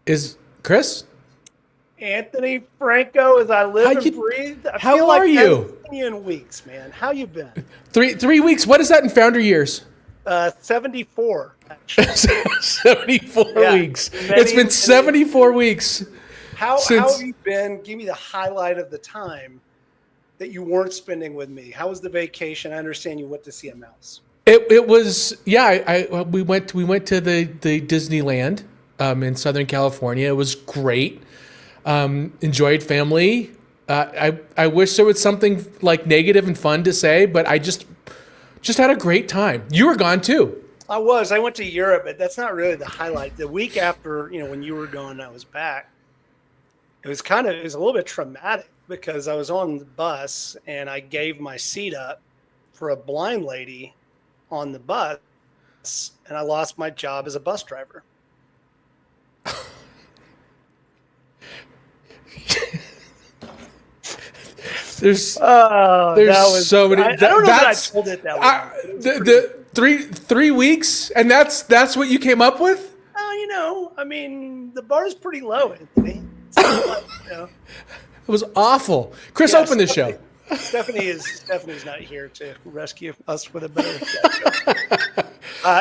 Is Chris? Anthony Franco, as I live and breathe. How are you? In weeks, man. How you been? 3 weeks. What is that in founder years? 74. 74 weeks. It's been 74 weeks. How have you been? Give me the highlight of the time that you weren't spending with me. How was the vacation? I understand you went to see a mouse. It was we went to the Disneyland in Southern California. It was great. Enjoyed family. I wish there was something like negative and fun to say, but I just had a great time. You were gone too. I was. I went to Europe, but that's not really the highlight. The week after, when you were gone, I was back. It was a little bit traumatic because I was on the bus and I gave my seat up for a blind lady on the bus, and I lost my job as a bus driver. There's so many. I don't know that I told it that way. The 3 weeks, and that's what you came up with? The bar is pretty low, Anthony. It was awful. Chris, open the show. Stephanie's not here to rescue us with a better.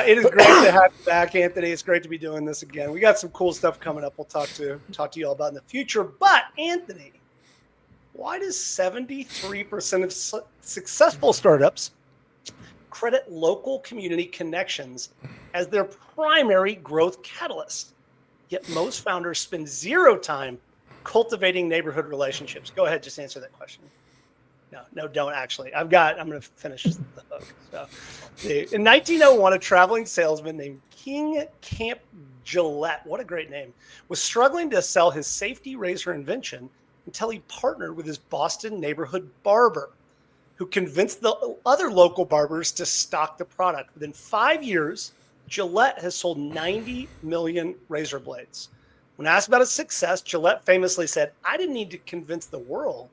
It is great to have you back, Anthony. It's great to be doing this again. We got some cool stuff coming up. We'll talk to you all about in the future. But Anthony, why does 73% of successful startups credit local community connections as their primary growth catalyst? Yet most founders spend zero time cultivating neighborhood relationships. Go ahead, just answer that question. No, don't actually. I'm going to finish the hook. So, in 1901, a traveling salesman named King Camp Gillette, what a great name, was struggling to sell his safety razor invention until he partnered with his Boston neighborhood barber, who convinced the other local barbers to stock the product. Within 5 years, Gillette has sold 90 million razor blades. When asked about his success, Gillette famously said, "I didn't need to convince the world.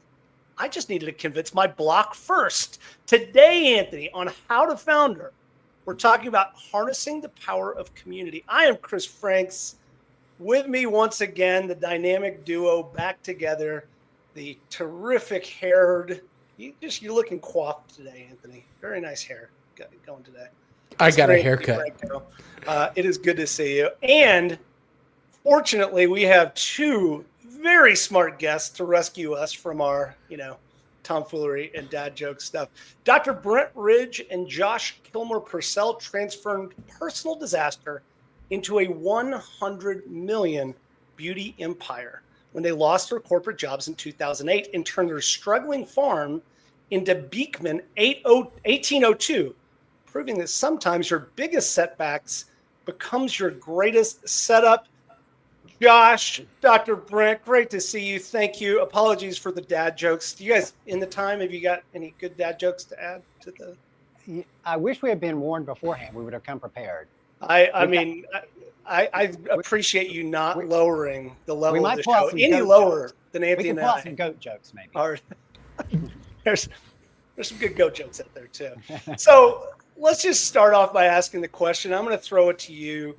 I just needed to convince my block first." Today, Anthony, on How to Founder, we're talking about harnessing the power of community. I am Chris Franks. With me once again, the dynamic duo back together, the terrific haired. You're looking coiffed today, Anthony. Very nice hair going today. I got a haircut. It is good to see you. And fortunately, we have two very smart guests to rescue us from our, tomfoolery and dad joke stuff. Dr. Brent Ridge and Josh Kilmer-Purcell transformed personal disaster into a 100 million beauty empire when they lost their corporate jobs in 2008 and turned their struggling farm into Beekman 1802, proving that sometimes your biggest setbacks becomes your greatest setup. Josh, Dr. Brent, great to see you. Thank you. Apologies for the dad jokes. Do you guys, in the time, have you got any good dad jokes to add to the? I wish we had been warned beforehand. We would have come prepared. I appreciate you not lowering the level of the show any lower than Anthony and I. We can pull out some goat jokes, maybe. There's some good goat jokes out there, too. So let's just start off by asking the question. I'm going to throw it to you.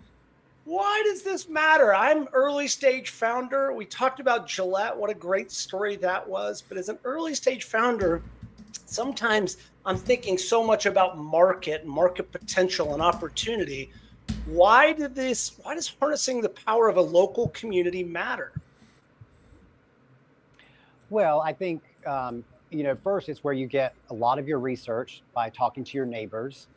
Why does this matter? I'm early stage founder. We talked about Gillette. What a great story that was. But as an early stage founder, sometimes I'm thinking so much about market potential and opportunity. Why does harnessing the power of a local community matter? Well, I think, first it's where you get a lot of your research by talking to your neighbors.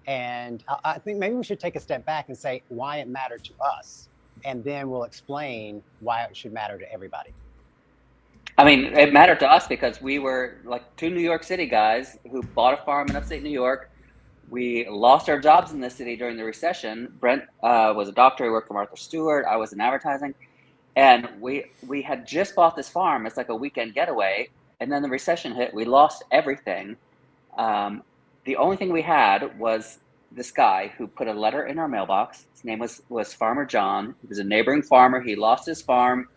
And I think maybe we should take a step back and say why it mattered to us. And then we'll explain why it should matter to everybody. I mean, it mattered to us because we were like two New York City guys who bought a farm in upstate New York. We lost our jobs in the city during the recession. Brent was a doctor. He worked for Martha Stewart. I was in advertising. And we had just bought this farm. It's like a weekend getaway. And then the recession hit. We lost everything. the only thing we had was this guy who put a letter in our mailbox. His name was Farmer John. He was a neighboring farmer. He lost his farm,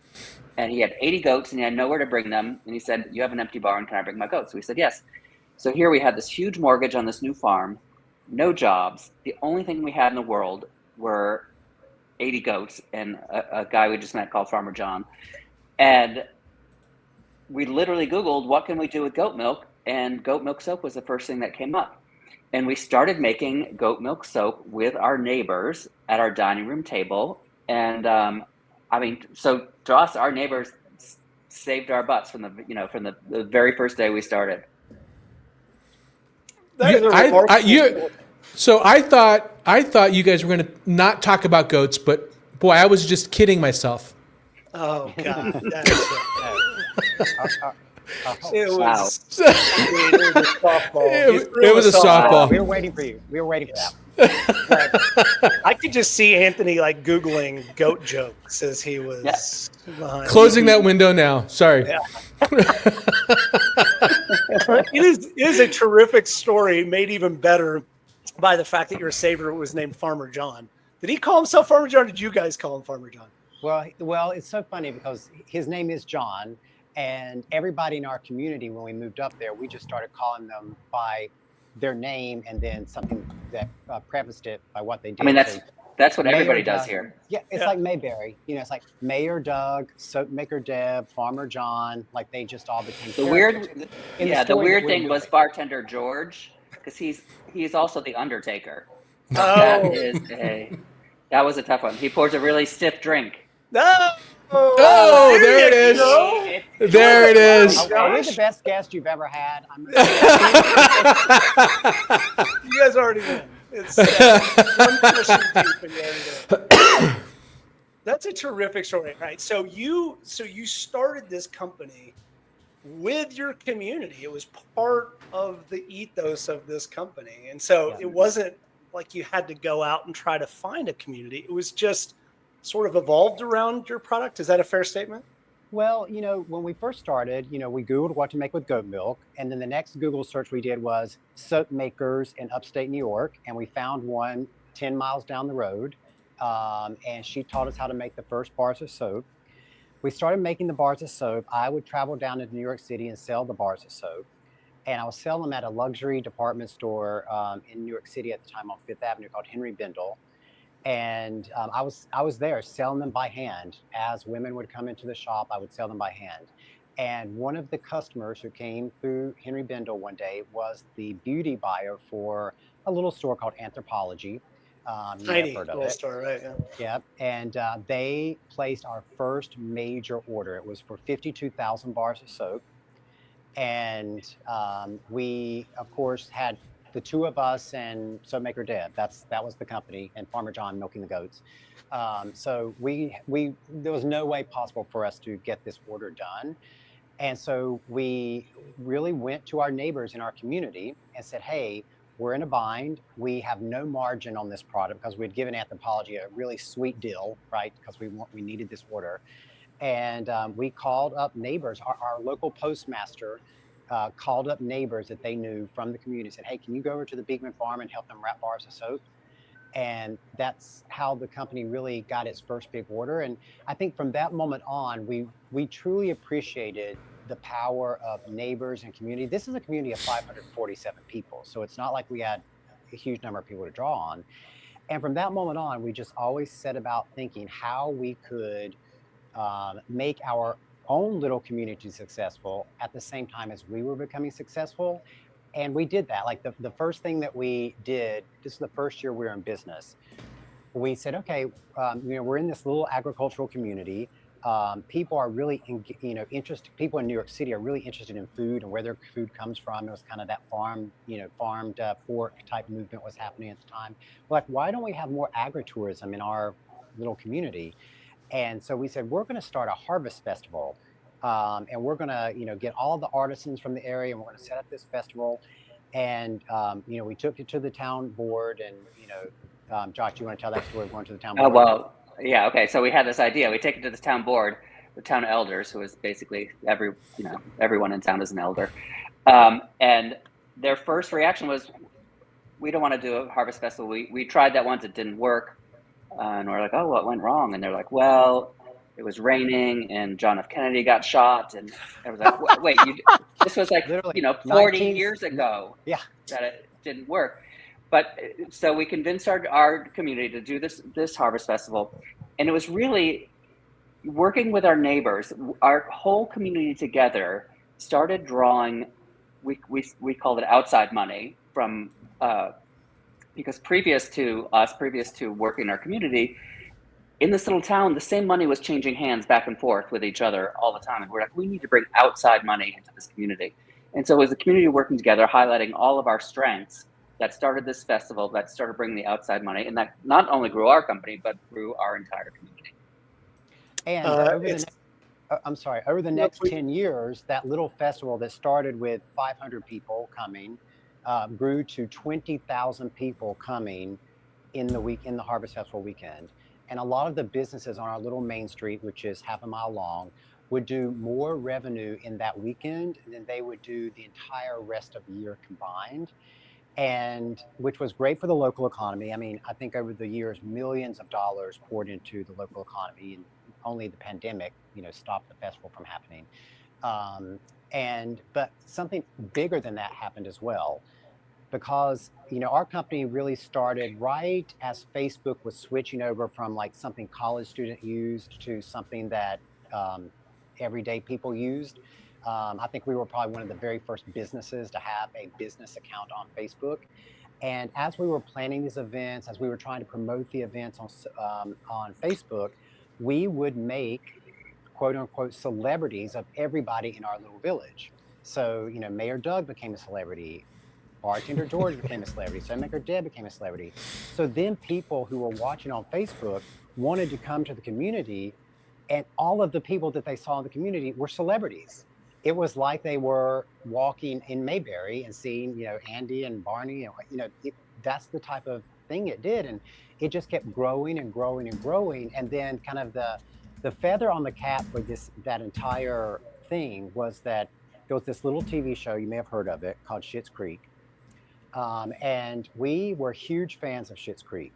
and he had 80 goats, and he had nowhere to bring them. And he said, "You have an empty barn. Can I bring my goats?" We said, "Yes." So here we had this huge mortgage on this new farm, no jobs. The only thing we had in the world were 80 goats and a guy we just met called Farmer John. And we literally Googled, what can we do with goat milk? And goat milk soap was the first thing that came up. And we started making goat milk soap with our neighbors at our dining room table. And so to us, our neighbors saved our butts from the very first day we started. So I thought you guys were going to not talk about goats, but boy, I was just kidding myself. Oh God, Wow. it was a softball. It was a softball. We were waiting for you. We were waiting for that. I could just see Anthony like Googling goat jokes as he was behind. Closing that window now. Sorry. Yeah. It is a terrific story, made even better by the fact that your savior was named Farmer John. Did he call himself Farmer John? Or did you guys call him Farmer John? Well, it's so funny because his name is John, and everybody in our community, when we moved up there, we just started calling them by their name and then something that prefaced it by what they did. I mean, that's what Mayor everybody does Doug. here. Yeah, it's like Mayberry. It's like Mayor Doug, Soap Maker Deb, Farmer John. Like they just all became The weird thing was bartender George, because he's also the Undertaker. Oh, That was a tough one. He pours a really stiff drink. no! Oh, there it is. There it is. Are we the best guest you've ever had? You guys already win. It's one question deep and you already know. That's a terrific story, right? So you started this company with your community. It was part of the ethos of this company. And so it wasn't like you had to go out and try to find a community. It was just sort of evolved around your product. Is that a fair statement? Well, when we first started, we Googled what to make with goat milk. And then the next Google search we did was soap makers in upstate New York. And we found one 10 miles down the road. And she taught us how to make the first bars of soap. We started making the bars of soap. I would travel down to New York City and sell the bars of soap. And I was selling them at a luxury department store in New York City at the time on Fifth Avenue called Henry Bendel. And I was there selling them by hand. As women would come into the shop, I would sell them by hand. And one of the customers who came through Henry Bendel one day was the beauty buyer for a little store called Anthropology. Tiny little store, right? Yeah. And they placed our first major order. It was for 52,000 bars of soap. And we, of course, had the two of us and Soap Maker Deb. That was the company, and Farmer John milking the goats. So there was no way possible for us to get this order done. And so we really went to our neighbors in our community and said, hey, we're in a bind. We have no margin on this product because we'd given Anthropology a really sweet deal, right? Because we needed this order. And we called up neighbors. Our local postmaster called up neighbors that they knew from the community, said, hey, can you go over to the Beekman farm and help them wrap bars of soap? And that's how the company really got its first big order. And I think from that moment on, we truly appreciated the power of neighbors and community. This is a community of 547 people. So it's not like we had a huge number of people to draw on. And from that moment on, we just always set about thinking how we could make our own little community successful at the same time as we were becoming successful. And we did that. Like the first thing that we did, this is the first year we were in business. We said, okay, we're in this little agricultural community. People are really, interested. People in New York City are really interested in food and where their food comes from. It was kind of that farmed pork type movement was happening at the time. We're like, why don't we have more agritourism in our little community? And so we said, we're going to start a harvest festival. And we're going to, get all the artisans from the area, and we're going to set up this festival. And, we took it to the town board. And, Josh, do you want to tell that story of going to the town board? Oh, well, yeah. Okay. So we had this idea. We take it to the town board, the town elders, who is basically everyone in town is an elder. And their first reaction was, we don't want to do a harvest festival. We tried that once, it didn't work. And we're like, oh, what went wrong? And they're like, well, it was raining and John F. Kennedy got shot. And I was like, wait, this was like, Literally 40 19 years ago Yeah. that it didn't work. But so we convinced our community to do this harvest festival. And it was really working with our neighbors. Our whole community together started drawing, we called it outside money from, because previous to working in our community, in this little town, the same money was changing hands back and forth with each other all the time. And we're like, we need to bring outside money into this community. And so it was the community working together, highlighting all of our strengths, that started this festival, that started bringing the outside money. And that not only grew our company, but grew our entire community. And over the next 10 years, that little festival that started with 500 people coming grew to 20,000 people coming in the Harvest Festival weekend. And a lot of the businesses on our little main street, which is half a mile long, would do more revenue in that weekend than they would do the entire rest of the year combined. And which was great for the local economy. I mean, I think over the years, millions of dollars poured into the local economy, and only the pandemic, stopped the festival from happening. But something bigger than that happened as well, because our company really started right as Facebook was switching over from like something college student used to something that everyday people used. I think we were probably one of the very first businesses to have a business account on Facebook. And as we were planning these events, as we were trying to promote the events on Facebook, we would make quote unquote celebrities of everybody in our little village. So, Mayor Doug became a celebrity. Bartender George became a celebrity. Filmmaker Deb became a celebrity. So then people who were watching on Facebook wanted to come to the community, and all of the people that they saw in the community were celebrities. It was like they were walking in Mayberry and seeing, Andy and Barney, that's the type of thing it did. And it just kept growing and growing and growing. And then kind of the feather on the cap for that entire thing was that there was this little TV show, you may have heard of it, called Schitt's Creek. And we were huge fans of Schitt's Creek.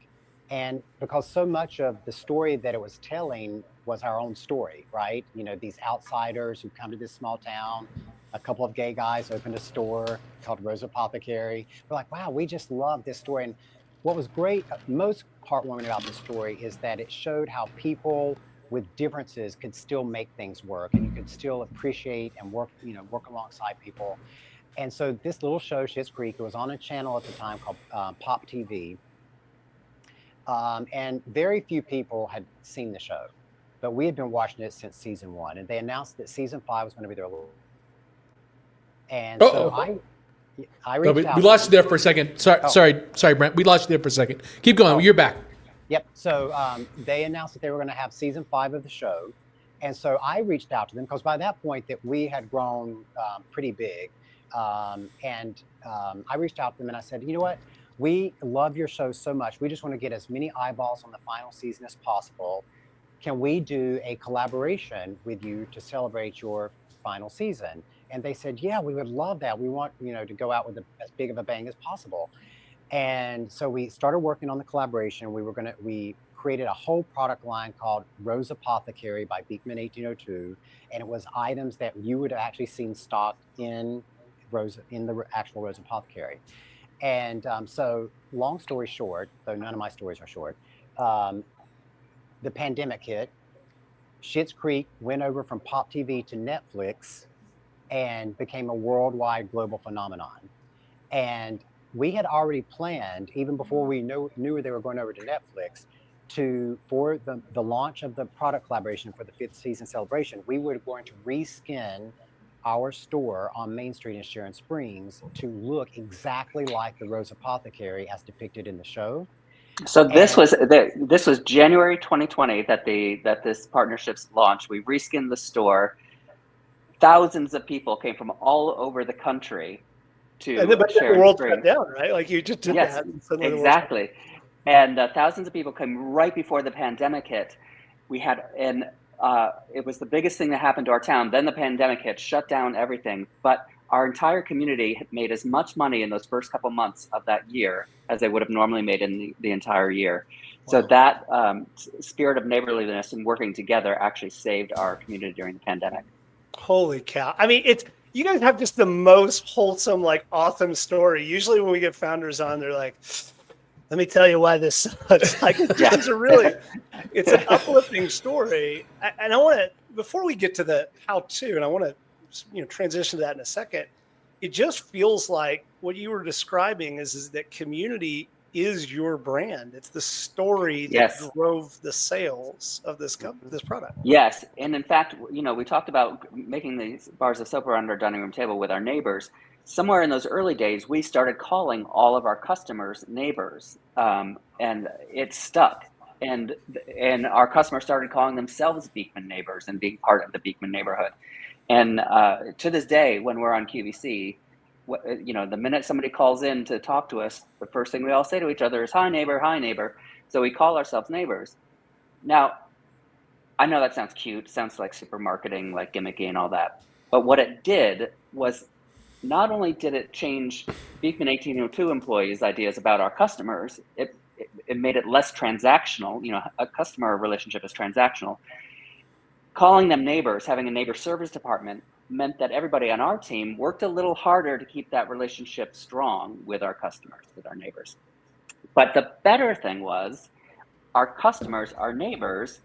And because so much of the story that it was telling was our own story, right? These outsiders who come to this small town, a couple of gay guys opened a store called Rose Apothecary. We're like, wow, we just love this story. And what was great, most heartwarming about the story is that it showed how people with differences could still make things work, and you could still appreciate and work alongside people. And so this little show, Schitt's Creek, it was on a channel at the time called Pop TV. And very few people had seen the show, but we had been watching it since season 1, and they announced that season 5 was going to be their little. And so I reached out. We lost you there for a second. Sorry, Brent. We lost you there for a second. Keep going. You're back. Yep. So they announced that they were going to have season 5 of the show, and so I reached out to them because by that point that we had grown pretty big, and I reached out to them and I said, you know what? We love your show so much. We just want to get as many eyeballs on the final season as possible. Can we do a collaboration with you to celebrate your final season? And they said, yeah, we would love that. We want, to go out with as big of a bang as possible. And so we started working on the collaboration. We created a whole product line called Rose Apothecary by Beekman 1802. And it was items that you would have actually seen stocked in the actual Rose Apothecary. And so long story short, though none of my stories are short, the pandemic hit. Schitt's Creek went over from Pop TV to Netflix and became a worldwide global phenomenon. And we had already planned, even before we knew they were going over to Netflix, for the launch of the product collaboration for the 5th season celebration, we were going to reskin our store on Main Street in Sharon Springs to look exactly like the Rose Apothecary as depicted in the show. So this was January 2020 that this partnership's launched. We reskinned the store. Thousands of people came from all over the country to Sharon the world Springs. shut down, right? Like you just did that. And Exactly. And thousands of people came right before the pandemic hit. It was the biggest thing that happened to our town. Then the pandemic hit, shut down everything. But our entire community had made as much money in those first couple months of that year as they would have normally made in the entire year. So that spirit of neighborliness and working together actually saved our community during the pandemic. Holy cow. I mean, you guys have just the most wholesome, like awesome story. Usually when we get founders on, they're like, let me tell you why this sucks. Like, it's really, it's an uplifting story. And I want to, before we get to the how-to, and I want to, transition to that in a second, it just feels like what you were describing is that community is your brand. It's the story that drove the sales of this product. Yes. And in fact, we talked about making these bars of soap around our dining room table with our neighbors. Somewhere in those early days, we started calling all of our customers neighbors, and it stuck. And our customers started calling themselves Beekman neighbors and being part of the Beekman neighborhood. And to this day, when we're on QVC, the minute somebody calls in to talk to us, the first thing we all say to each other is, hi, neighbor, hi, neighbor. So we call ourselves neighbors. Now, I know that sounds cute, sounds like super marketing, like gimmicky and all that. But what it did was not only did it change Beekman 1802 employees' ideas about our customers, it made it less transactional. A customer relationship is transactional. Calling them neighbors, having a neighbor service department, meant that everybody on our team worked a little harder to keep that relationship strong with our customers, with our neighbors. But the better thing was our customers, our neighbors,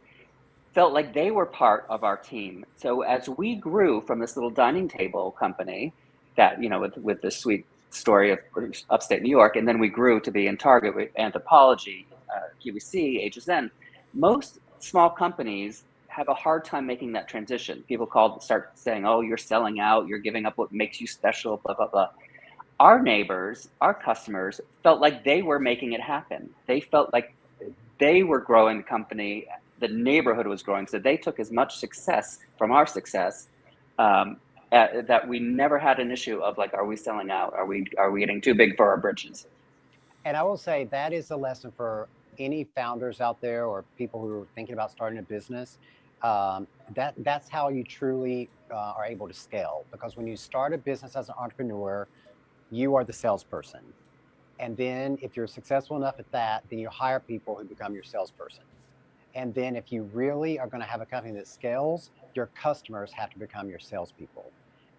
felt like they were part of our team. So as we grew from this little dining table company that, with this sweet story of upstate New York, and then we grew to be in Target with Anthropologie, QVC, HSN, most small companies have a hard time making that transition. People start saying, oh, you're selling out, you're giving up what makes you special, blah, blah, blah. Our neighbors, our customers felt like they were making it happen. They felt like they were growing the company, the neighborhood was growing. So they took as much success from our success that we never had an issue of like, are we selling out? Are we getting too big for our britches? And I will say that is a lesson for any founders out there or people who are thinking about starting a business. That's how you truly are able to scale, because when you start a business as an entrepreneur, you are the salesperson. And then if you're successful enough at that, then you hire people who become your salesperson. And then if you really are going to have a company that scales, your customers have to become your salespeople.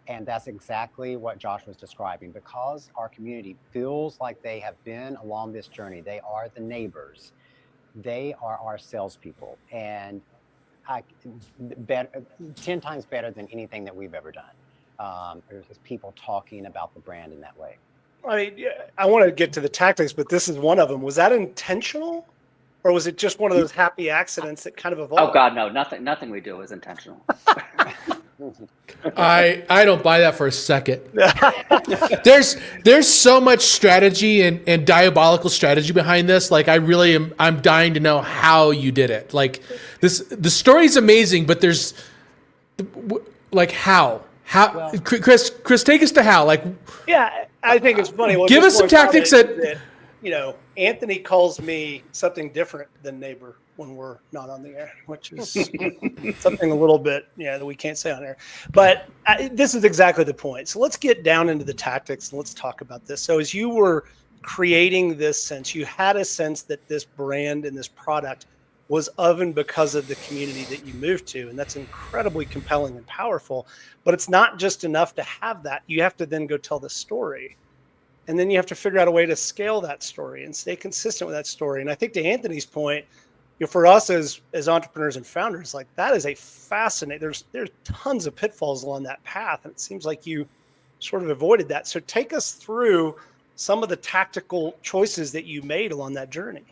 And that's exactly what Josh was describing. Because our community feels like they have been along this journey, they are the neighbors, they are our salespeople. And 10 times better than anything that we've ever done. There's just people talking about the brand in that way. I mean, I want to get to the tactics, but this is one of them. Was that intentional, or was it just one of those happy accidents that kind of evolved? Oh God, no, nothing we do is intentional. I don't buy that for a second. There's so much strategy and diabolical strategy behind this. Like I'm dying to know how you did it. Like the story's amazing, but there's like how Chris, take us to how. Like, yeah, I think it's funny. Give us some tactics that Anthony calls me something different than neighbor when we're not on the air, which is something a little bit, that we can't say on air. But this is exactly the point. So let's get down into the tactics and let's talk about this. So as you were creating this sense, you had a sense that this brand and this product was of and because of the community that you moved to. And that's incredibly compelling and powerful. But it's not just enough to have that. You have to then go tell the story. And then you have to figure out a way to scale that story and stay consistent with that story. And I think to Anthony's point, for us as entrepreneurs and founders, like that is a fascinating, there's tons of pitfalls along that path. And it seems like you sort of avoided that. So take us through some of the tactical choices that you made along that journey.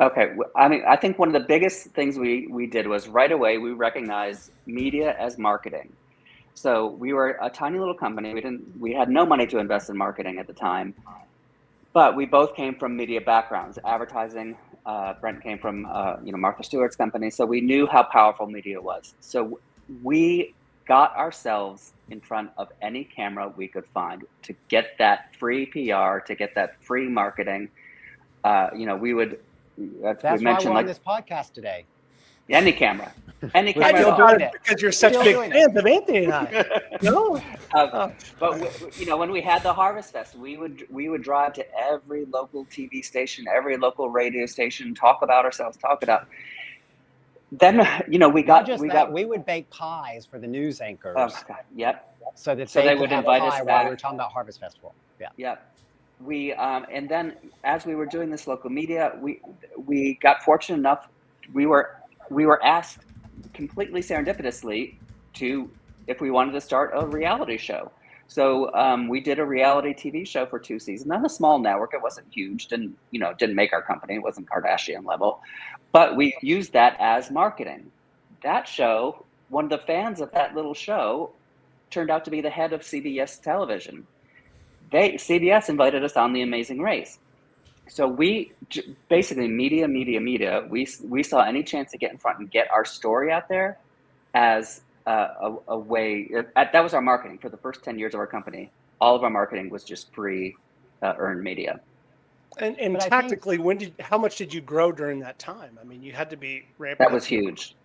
Okay. I mean, I think one of the biggest things we did was right away, we recognized media as marketing. So we were a tiny little company. We had no money to invest in marketing at the time, but we both came from media backgrounds, advertising. Brent came from, Martha Stewart's company. So we knew how powerful media was. So we got ourselves in front of any camera we could find to get that free PR, to get that free marketing. We would, that's why we're on this podcast today. Any camera. Any We're I camera. still at all. doing it. because you're such Still big doing it. fans of Anthony and I. No, But when we had the Harvest Fest, we would drive to every local TV station, every local radio station, talk about ourselves, talk about. Then we Not got just we that, got. we would bake pies for the news anchors Oh God, yep, so that So they they could would have invite us pie while back. we were talking about Harvest Festival. Yeah. yep. We and then as we were doing this local media, we got fortunate enough. We were asked completely serendipitously to if we wanted to start a reality show. So we did a reality TV show for 2 seasons. Not a small network; it wasn't huge. Didn't make our company. It wasn't Kardashian level, but we used that as marketing. That show, one of the fans of that little show, turned out to be the head of CBS television. CBS invited us on The Amazing Race. So we basically media. We saw any chance to get in front and get our story out there as a way. That was our marketing for the first 10 years of our company. All of our marketing was just free earned media. and But I think- tactically, how much did you grow during that time? I mean, you had to be ramping. That up was some- huge.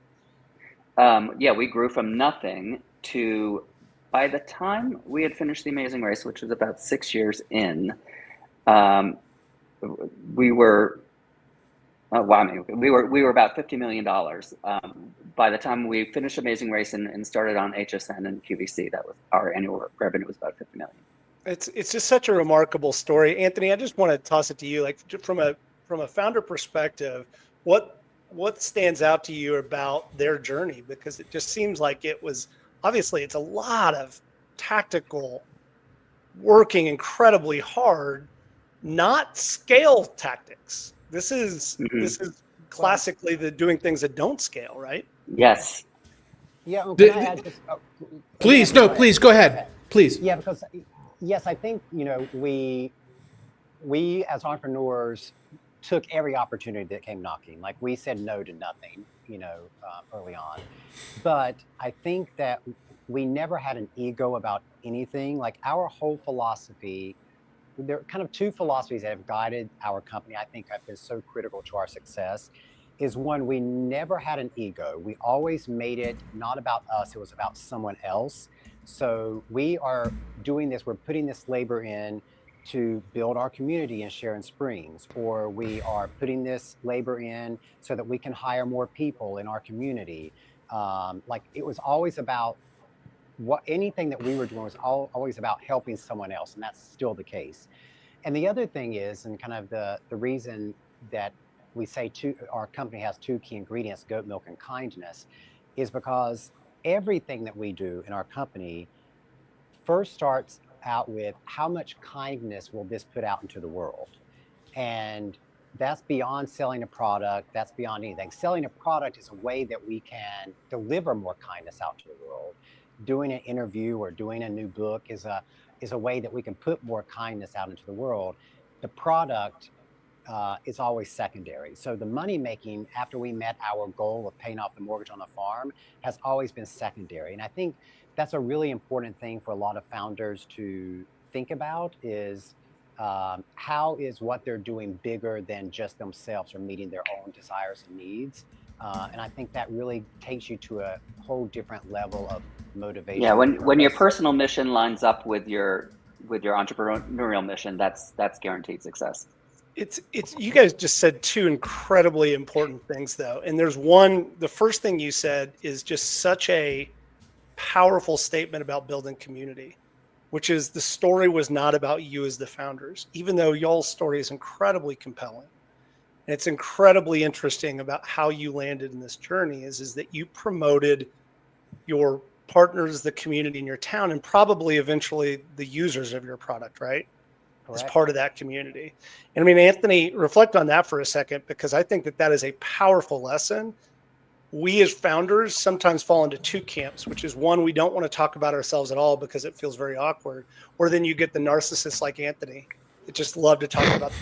We grew from nothing to. By the time we had finished The Amazing Race, which was about 6 years in, we were we were about $50 million. By the time we finished Amazing Race and started on HSN and QVC, that was our annual revenue was about 50 million. It's just such a remarkable story, Anthony. I just want to toss it to you, like from a founder perspective, what stands out to you about their journey? Because it just seems like it was obviously it's a lot of tactical, working incredibly hard, not scale tactics. This is classically the doing things that don't scale, right? Yes. Yeah. Well, The- can I add just, Please, yeah, no, go ahead. please go ahead. Please. Yeah, because yes, I think we as entrepreneurs took every opportunity that came knocking. Like we said no to nothing, early on. But I think that we never had an ego about anything. Like our whole philosophy, there are kind of two philosophies that have guided our company. I think have been so critical to our success. Is one, we never had an ego. We always made it not about us; it was about someone else. So we are doing this, we're putting this labor in to build our community in Sharon Springs, or we are putting this labor in so that we can hire more people in our community. Like it was always about anything that we were doing was always about helping someone else. And that's still the case. And the other thing is, and kind of the reason that we say our company has two key ingredients, goat milk and kindness, is because everything that we do in our company first starts out with how much kindness will this put out into the world. And that's beyond selling a product. That's beyond anything. Selling a product is a way that we can deliver more kindness out to the world. Doing an interview or doing a new book is a way that we can put more kindness out into the world. The product is always secondary. So the money making after we met our goal of paying off the mortgage on the farm has always been secondary. And I think that's a really important thing for a lot of founders to think about is how is what they're doing bigger than just themselves or meeting their own desires and needs. And I think that really takes you to a whole different level of motivation. Yeah, when your personal mission lines up with your entrepreneurial mission, that's guaranteed success. It's you guys just said two incredibly important things though. And there's one, the first thing you said is just such a powerful statement about building community, which is the story was not about you as the founders, even though y'all's story is incredibly compelling. And it's incredibly interesting about how you landed in this journey is that you promoted your partners, the community in your town, and probably eventually the users of your product, right? Correct. As part of that community. And I mean, Anthony, reflect on that for a second, because I think that is a powerful lesson. We as founders sometimes fall into two camps, which is one, we don't want to talk about ourselves at all because it feels very awkward. Or then you get the narcissists like Anthony that just love to talk about,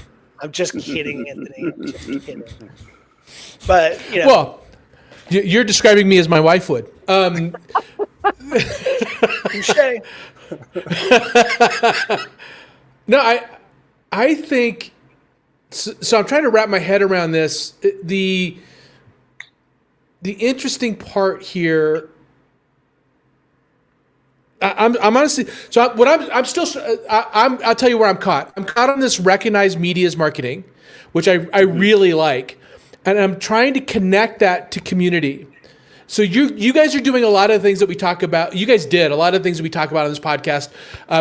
I'm just kidding, Anthony. I'm just kidding. But, Well, you're describing me as my wife would. touche. No, I think so. I'm trying to wrap my head around this. the interesting part here, I'm honestly, so I'm still, I'll tell you where I'm caught. I'm caught on this recognized media as marketing, which I really like. And I'm trying to connect that to community. So you guys are doing a lot of things that we talk about. You guys did a lot of things that we talk about on this podcast.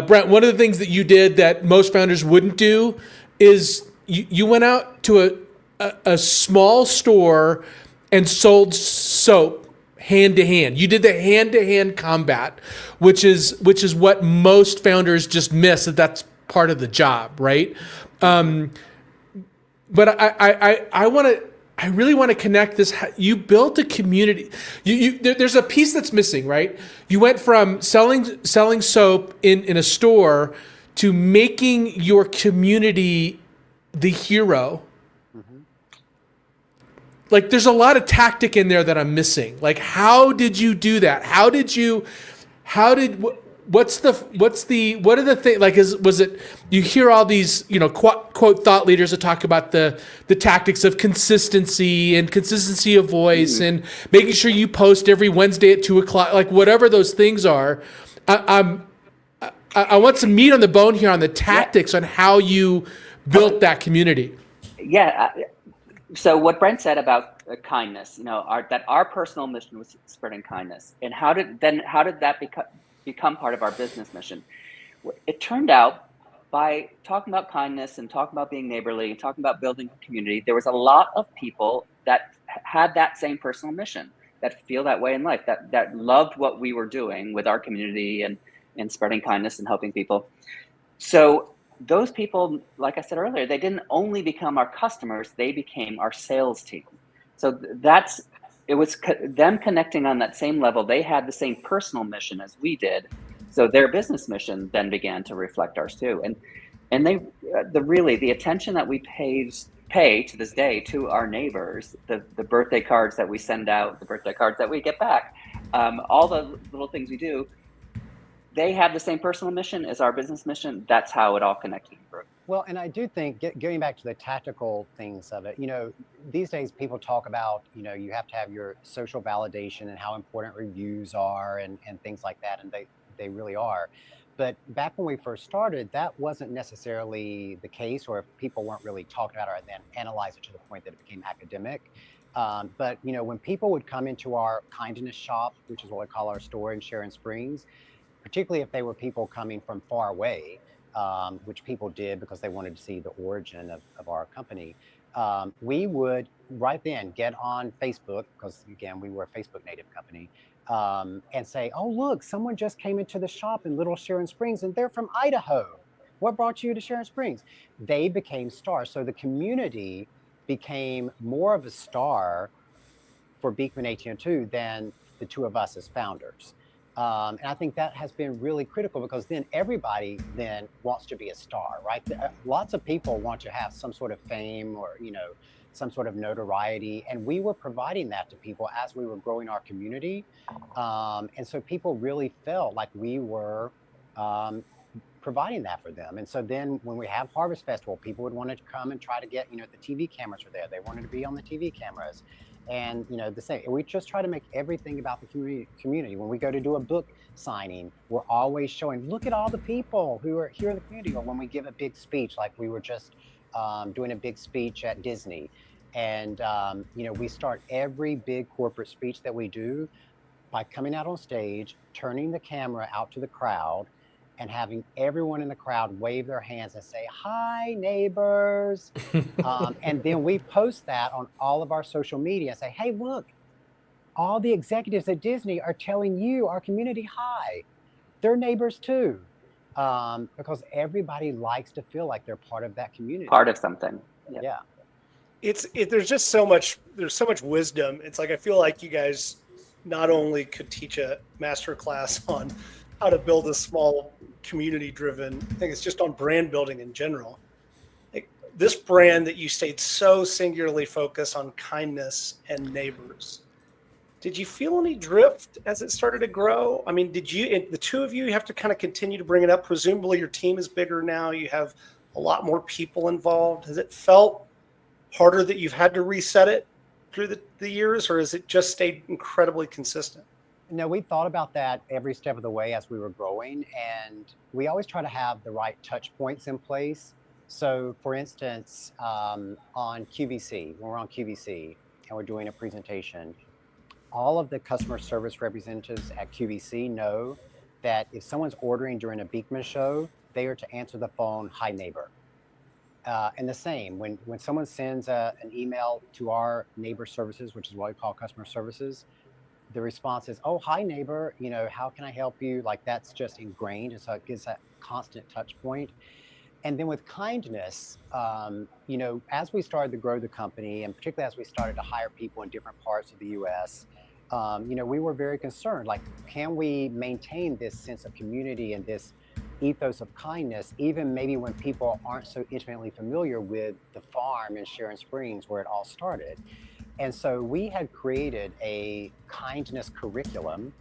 Brent, one of the things that you did that most founders wouldn't do is you went out to a small store and sold soap hand to hand. You did the hand to hand combat, which is what most founders just miss. That's part of the job, right? But I really want to connect this. You built a community. There's a piece that's missing, right? You went from selling soap in a store to making your community the hero. Like, there's a lot of tactic in there that I'm missing. Like, how did you do that? What are the things, like, was it, you hear all these, quote thought leaders that talk about the tactics of consistency of voice and making sure you post every Wednesday at 2:00, like whatever those things are. I want some meat on the bone here on the tactics on how you built that community. Yeah. So what Brent said about kindness, that our personal mission was spreading kindness, and how did that become part of our business mission? It turned out by talking about kindness and talking about being neighborly and talking about building a community, there was a lot of people that had that same personal mission, that feel that way in life, that loved what we were doing with our community and spreading kindness and helping people. So those people, like I said earlier, they didn't only become our customers, they became our sales team. So it was them connecting on that same level. They had the same personal mission as we did. So their business mission then began to reflect ours too. And they, the attention that we pay to this day to our neighbors, the birthday cards that we send out, the birthday cards that we get back, all the little things we do, they have the same personal mission as our business mission. That's how it all connected. Well, and I do think, going back to the tactical things of it, these days people talk about, you have to have your social validation and how important reviews are and things like that. And they really are. But back when we first started, that wasn't necessarily the case, or if people weren't really talking about it and then analyze it to the point that it became academic. But, when people would come into our kindness shop, which is what we call our store in Sharon Springs, particularly if they were people coming from far away, which people did because they wanted to see the origin of our company, we would right then get on Facebook, because again, we were a Facebook native company, and say, oh, look, someone just came into the shop in Little Sharon Springs and they're from Idaho. What brought you to Sharon Springs? They became stars. So the community became more of a star for Beekman 1802 than the two of us as founders. And I think that has been really critical, because then everybody then wants to be a star, right? Lots of people want to have some sort of fame or, some sort of notoriety. And we were providing that to people as we were growing our community. And so people really felt like we were providing that for them. And so then when we have Harvest Festival, people would want to come and try to get, the TV cameras were there. They wanted to be on the TV cameras. And, the same, we just try to make everything about the community. When we go to do a book signing, we're always showing, look at all the people who are here in the community. Or when we give a big speech, like we were just doing a big speech at Disney. And, we start every big corporate speech that we do by coming out on stage, turning the camera out to the crowd, and having everyone in the crowd wave their hands and say, hi, neighbors. And then we post that on all of our social media and say, hey, look, all the executives at Disney are telling you, our community, hi. They're neighbors too. Because everybody likes to feel like they're part of that community. Part of something. Yeah. There's just so much wisdom. It's like, I feel like you guys not only could teach a master class on how to build a small community-driven, I think it's just on brand building in general. Like, this brand that you stayed so singularly focused on kindness and neighbors, did you feel any drift as it started to grow? I mean, the two of you have to kind of continue to bring it up? Presumably your team is bigger now. You have a lot more people involved. Has it felt harder that you've had to reset it? through the years, or has it just stayed incredibly consistent? No, we thought about that every step of the way as we were growing, and we always try to have the right touch points in place. So, for instance, on QVC, when we're on QVC and we're doing a presentation, all of the customer service representatives at QVC know that if someone's ordering during a Beekman show, they are to answer the phone, "Hi, neighbor." And the same when someone sends an email to our neighbor services, which is what we call customer services, the response is, "Oh, hi, neighbor. How can I help you?" Like that's just ingrained, and so it gives that constant touch point. And then with kindness, as we started to grow the company, and particularly as we started to hire people in different parts of the U.S., we were very concerned. Like, can we maintain this sense of community and this ethos of kindness, even maybe when people aren't so intimately familiar with the farm in Sharon Springs where it all started? And so we had created a kindness curriculum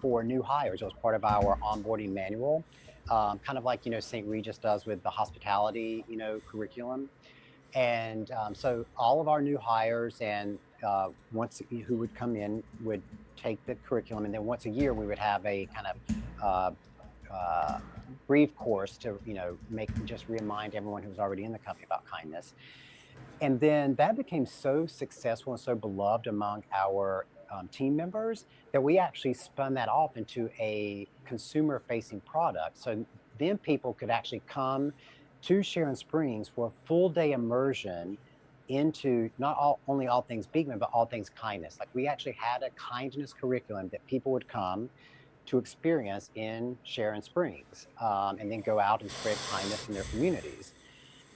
for new hires. It was part of our onboarding manual, kind of like St. Regis does with the hospitality curriculum. And so all of our new hires and who would come in would take the curriculum, and then once a year we would have a kind of brief course to just remind everyone who's already in the company about kindness. And then that became so successful and so beloved among our team members that we actually spun that off into a consumer-facing product. So then people could actually come to Sharon Springs for a full-day immersion into not only all things Beekman, but all things kindness. Like we actually had a kindness curriculum that people would come to experience in Sharon Springs, and then go out and spread kindness in their communities.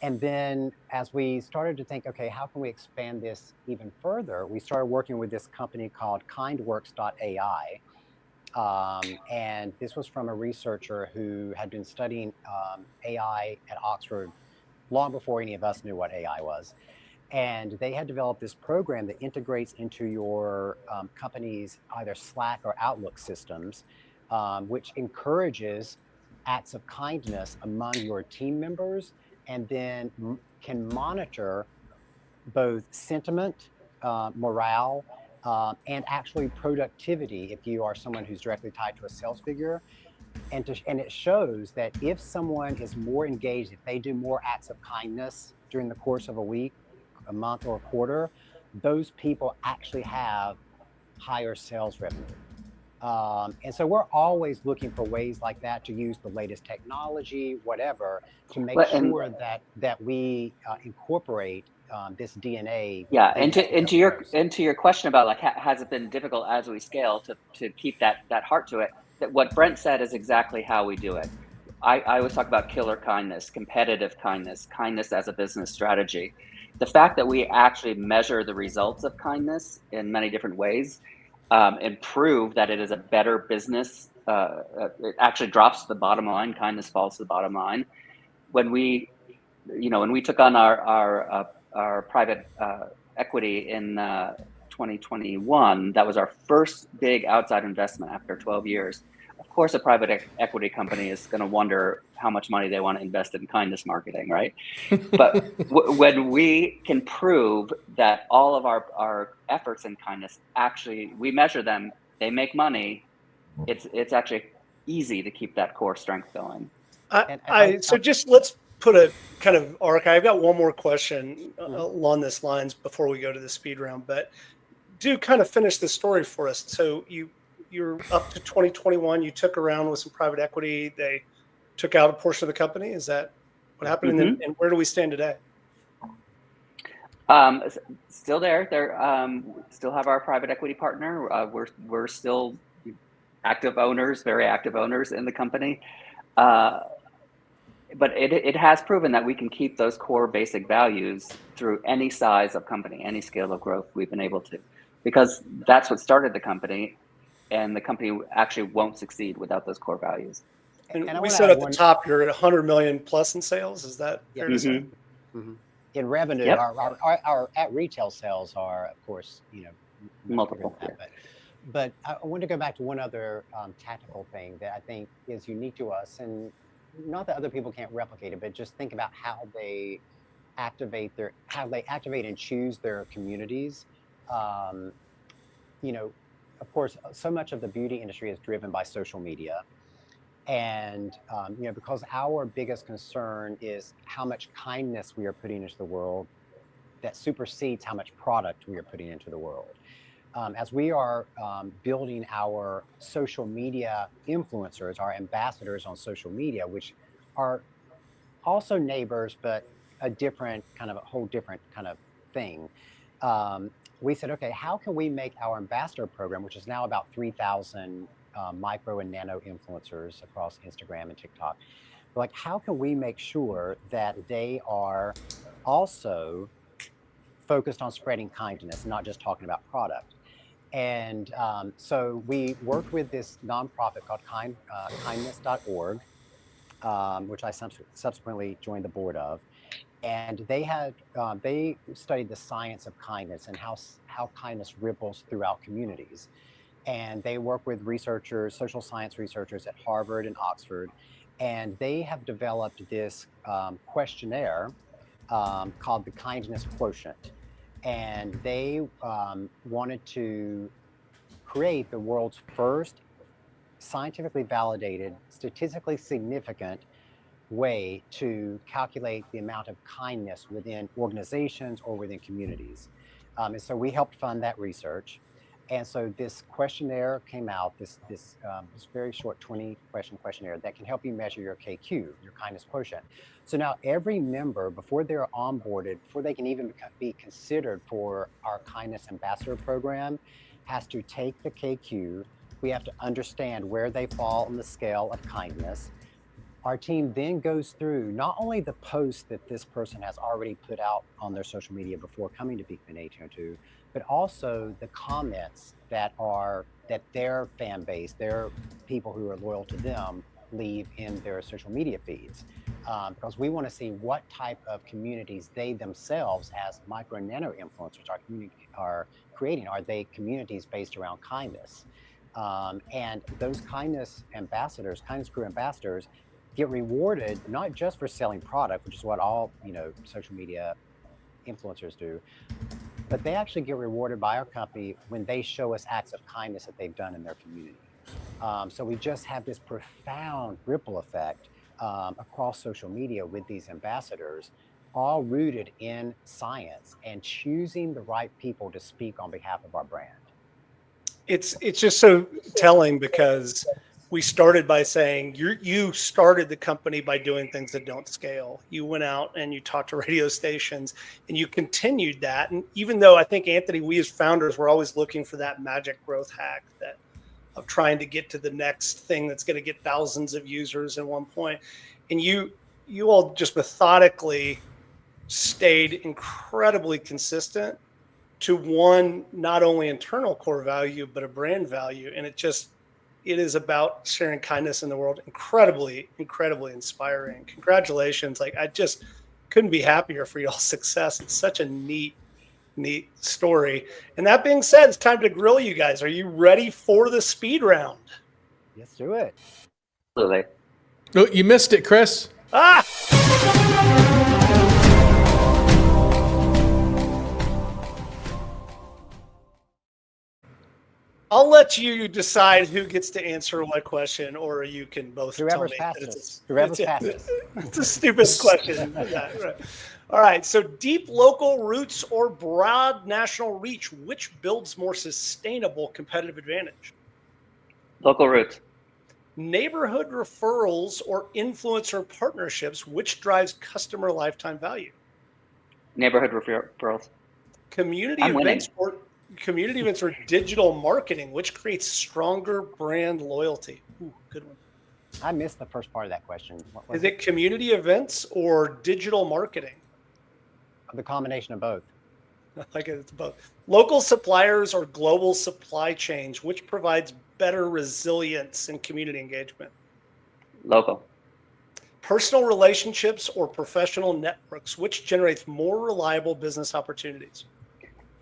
And then as we started to think, okay, how can we expand this even further? We started working with this company called kindworks.ai. And this was from a researcher who had been studying AI at Oxford long before any of us knew what AI was. And they had developed this program that integrates into your company's either Slack or Outlook systems, which encourages acts of kindness among your team members, and then can monitor both sentiment, morale, and actually productivity if you are someone who's directly tied to a sales figure. And it shows that if someone is more engaged, if they do more acts of kindness during the course of a week, a month, or a quarter, those people actually have higher sales revenue. And so we're always looking for ways like that to use the latest technology, whatever, to make sure that we incorporate this DNA. Yeah, into your question about like has it been difficult as we scale to keep that heart to it? That what Brent said is exactly how we do it. I always talk about killer kindness, competitive kindness, kindness as a business strategy. The fact that we actually measure the results of kindness in many different ways, and prove that it is a better business, it actually drops to the bottom line. Kindness falls to the bottom line. When we took on our private equity in 2021, that was our first big outside investment after 12 years. Of course, a private equity company is going to wonder how much money they want to invest in kindness marketing, right? But when we can prove that all of our efforts in kindness, actually, we measure them, they make money, it's actually easy to keep that core strength going. So just let's put a kind of arc. I've got one more question along this lines before we go to the speed round, but do kind of finish the story for us. So you're up to 2021. You took around with some private equity. They took out a portion of the company. Is that what happened? Mm-hmm. And where do we stand today? Still there. Still have our private equity partner. We're still active owners, very active owners in the company. But it has proven that we can keep those core basic values through any size of company, any scale of growth we've been able to, because that's what started the company, and the company actually won't succeed without those core values. And we said at the top, you're at 100 million plus in sales. Is that fair to say? Mm-hmm. In revenue, yep. our at retail sales are, of course, multiple. But I want to go back to one other tactical thing that I think is unique to us, and not that other people can't replicate it, but just think about how they how they activate and choose their communities. You know, of course, so much of the beauty industry is driven by social media. And, you know, because our biggest concern is how much kindness we are putting into the world that supersedes how much product we are putting into the world. As we are building our social media influencers, our ambassadors on social media, which are also neighbors, but a whole different kind of thing. We said, okay, how can we make our ambassador program, which is now about 3,000 micro and nano influencers across Instagram and TikTok, like, how can we make sure that they are also focused on spreading kindness, not just talking about product? And so we worked with this nonprofit called kindness.org, which I subsequently joined the board of. And they studied the science of kindness and how kindness ripples throughout communities. And they work with researchers, social science researchers at Harvard and Oxford. And they have developed this questionnaire called the Kindness Quotient. And they wanted to create the world's first scientifically validated, statistically significant way to calculate the amount of kindness within organizations or within communities. And so we helped fund that research. And so this questionnaire came out, this very short 20-question questionnaire that can help you measure your KQ, your kindness quotient. So now every member, before they're onboarded, before they can even be considered for our Kindness Ambassador program, has to take the KQ. We have to understand where they fall on the scale of kindness. Our team then goes through not only the posts that this person has already put out on their social media before coming to Beekman 1802, but also the comments that their fan base, their people who are loyal to them, leave in their social media feeds. Because we want to see what type of communities they themselves, as micro and nano influencers, are creating. Are they communities based around kindness? And those kindness ambassadors, kindness crew ambassadors, get rewarded not just for selling product, which is what all social media influencers do, but they actually get rewarded by our company when they show us acts of kindness that they've done in their community. So we just have this profound ripple effect across social media with these ambassadors, all rooted in science and choosing the right people to speak on behalf of our brand. It's just so telling, because we started by saying you started the company by doing things that don't scale. You went out and you talked to radio stations and you continued that. And even though I think, Anthony, we as founders, we're always looking for that magic growth hack of trying to get to the next thing that's going to get thousands of users in one point. And you all just methodically stayed incredibly consistent to one, not only internal core value, but a brand value. And it is about sharing kindness in the world. Incredibly, incredibly inspiring. Congratulations. Like, I just couldn't be happier for y'all's success. It's such a neat story. And that being said, it's time to grill you guys. Are you ready for the speed round? Let's do it. Absolutely. Oh, you missed it, Chris. I'll let you decide who gets to answer what question, or you can both Whoever's tell me. fastest. Whoever's fastest. It's the stupidest question. Yeah, right. All right. So, deep local roots or broad national reach, which builds more sustainable competitive advantage? Local roots. Neighborhood referrals or influencer partnerships, which drives customer lifetime value? Neighborhood referrals. Community I'm events or digital marketing, which creates stronger brand loyalty? Ooh, good one. I missed the first part of that question. What was Is it community events or digital marketing? The combination of both. Like, it's both. Local suppliers or global supply chains, which provides better resilience and community engagement? Local. Personal relationships or professional networks, which generates more reliable business opportunities?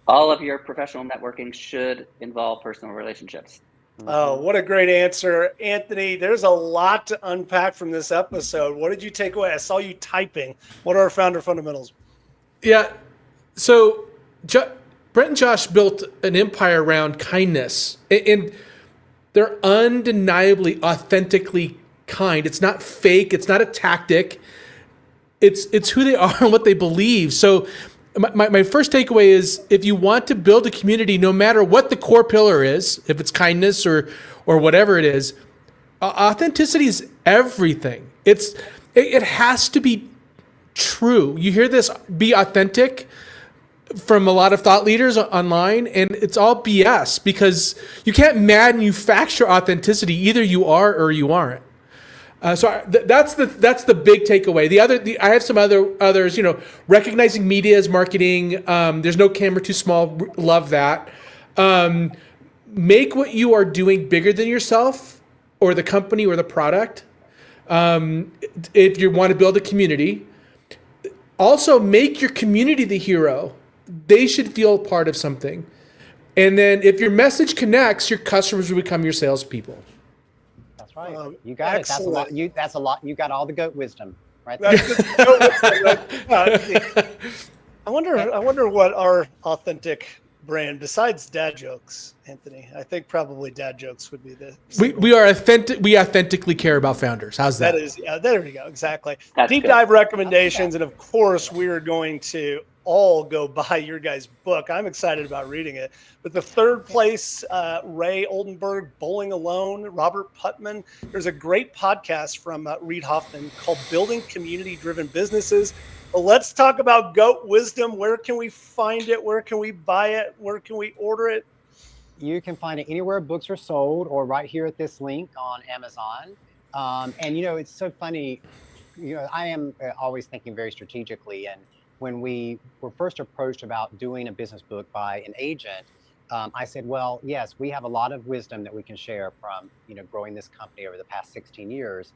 All of your professional networking should involve personal relationships. Oh, what a great answer. Anthony, there's a lot to unpack from this episode. What did you take away? I saw you typing. What are our founder fundamentals? Yeah. So Brent and Josh built an empire around kindness, and they're undeniably, authentically kind. It's not fake. It's not a tactic. It's who they are and what they believe. So my first takeaway is, if you want to build a community, no matter what the core pillar is, if it's kindness or whatever it is, authenticity is everything. It has to be true. You hear this, be authentic, from a lot of thought leaders online, and it's all BS, because you can't manufacture authenticity. Either you are or you aren't. So that's the big takeaway. I have some others. Recognizing media as marketing. There's no camera too small. Love that. Make what you are doing bigger than yourself or the company or the product. If you want to build a community, also make your community the hero. They should feel part of something. And then if your message connects, your customers will become your salespeople. That's right. You got excellent. it. That's a lot. You got all the goat wisdom right there. I wonder what our authentic brand, besides dad jokes, Anthony. I think probably dad jokes would be the. We are authentic. We authentically care about founders. How's that? That is, there we go. Exactly. That's Deep good. dive recommendations, and of course, we're going to all go buy your guys' book. I'm excited about reading it. But the third place, Ray Oldenburg, Bowling Alone, Robert Putman. There's a great podcast from Reid Hoffman called Building Community-Driven Businesses. Well, let's talk about goat wisdom. Where can we find it? Where can we buy it? Where can we order it? You can find it anywhere books are sold, or right here at this link on Amazon. And it's so funny. I am always thinking very strategically. And when we were first approached about doing a business book by an agent, I said, well, yes, we have a lot of wisdom that we can share from, growing this company over the past 16 years.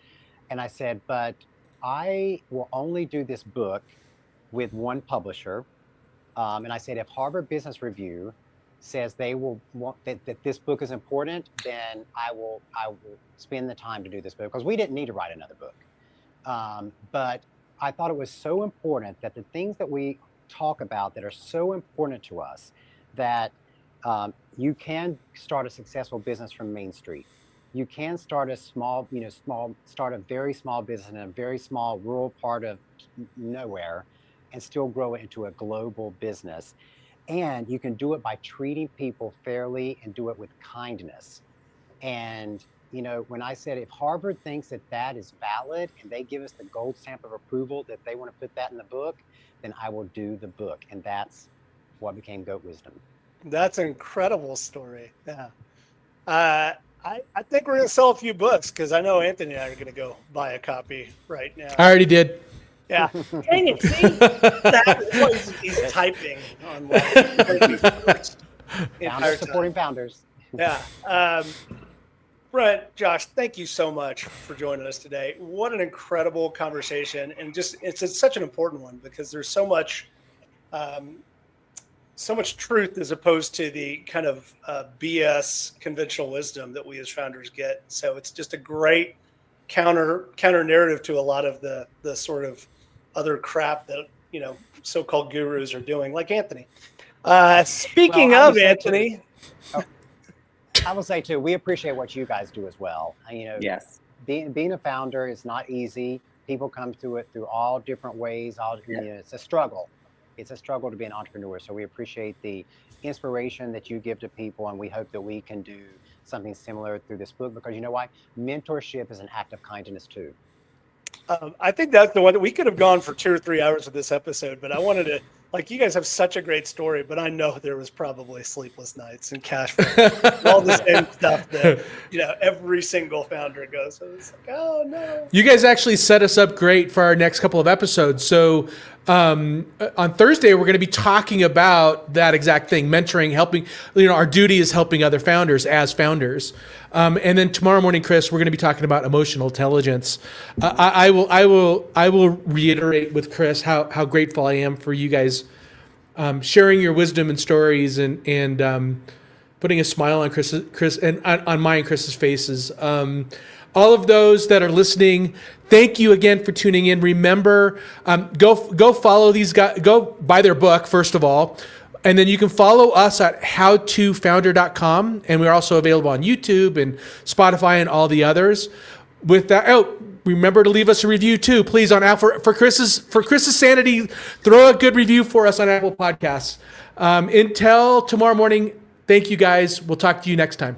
And I said, but I will only do this book with one publisher. And I said, if Harvard Business Review says they will want that this book is important, then I will spend the time to do this book, because we didn't need to write another book. But I thought it was so important that the things that we talk about that are so important to us, that you can start a successful business from Main Street. You can start a start a very small business in a very small rural part of nowhere and still grow it into a global business. And you can do it by treating people fairly and do it with kindness. And when I said, if Harvard thinks that is valid and they give us the gold stamp of approval that they want to put that in the book, then I will do the book. And that's what became Goat Wisdom. That's an incredible story. Yeah. I think we're going to sell a few books, because I know Anthony and I are going to go buy a copy right now. I already did. Yeah. Dang it. See? That he's typing online. Founders supporting founders. Yeah. Brent, Josh, thank you so much for joining us today. What an incredible conversation. And it's such an important one, because there's so much truth as opposed to the kind of BS conventional wisdom that we as founders get. So it's just a great counter narrative to a lot of the sort of other crap that, so-called gurus are doing, like Anthony. Speaking of Anthony. I will say too, we appreciate what you guys do as well. Yes. Being a founder is not easy. People come through it through all different ways. It's a struggle. It's a struggle to be an entrepreneur. So we appreciate the inspiration that you give to people, and we hope that we can do something similar through this book, because you know why? Mentorship is an act of kindness too. I think that's the one that we could have gone for 2 or 3 hours with this episode, but I wanted to, you guys have such a great story, but I know there was probably sleepless nights and cash flow, all the same stuff that, every single founder goes. So it's oh no. You guys actually set us up great for our next couple of episodes. So on Thursday, we're going to be talking about that exact thing, mentoring, helping. Our duty is helping other founders as founders. And then tomorrow morning, Chris, we're going to be talking about emotional intelligence. I will reiterate with Chris how grateful I am for you guys sharing your wisdom and stories and putting a smile on Chris and on my and Chris's faces. all of those that are listening, thank you again for tuning in. Remember, go follow these guys. Go buy their book, first of all. And then you can follow us at howtofounder.com. And we're also available on YouTube and Spotify and all the others. With that, remember to leave us a review too, please, on Apple. For Chris's sanity, throw a good review for us on Apple Podcasts. Until tomorrow morning, thank you guys. We'll talk to you next time.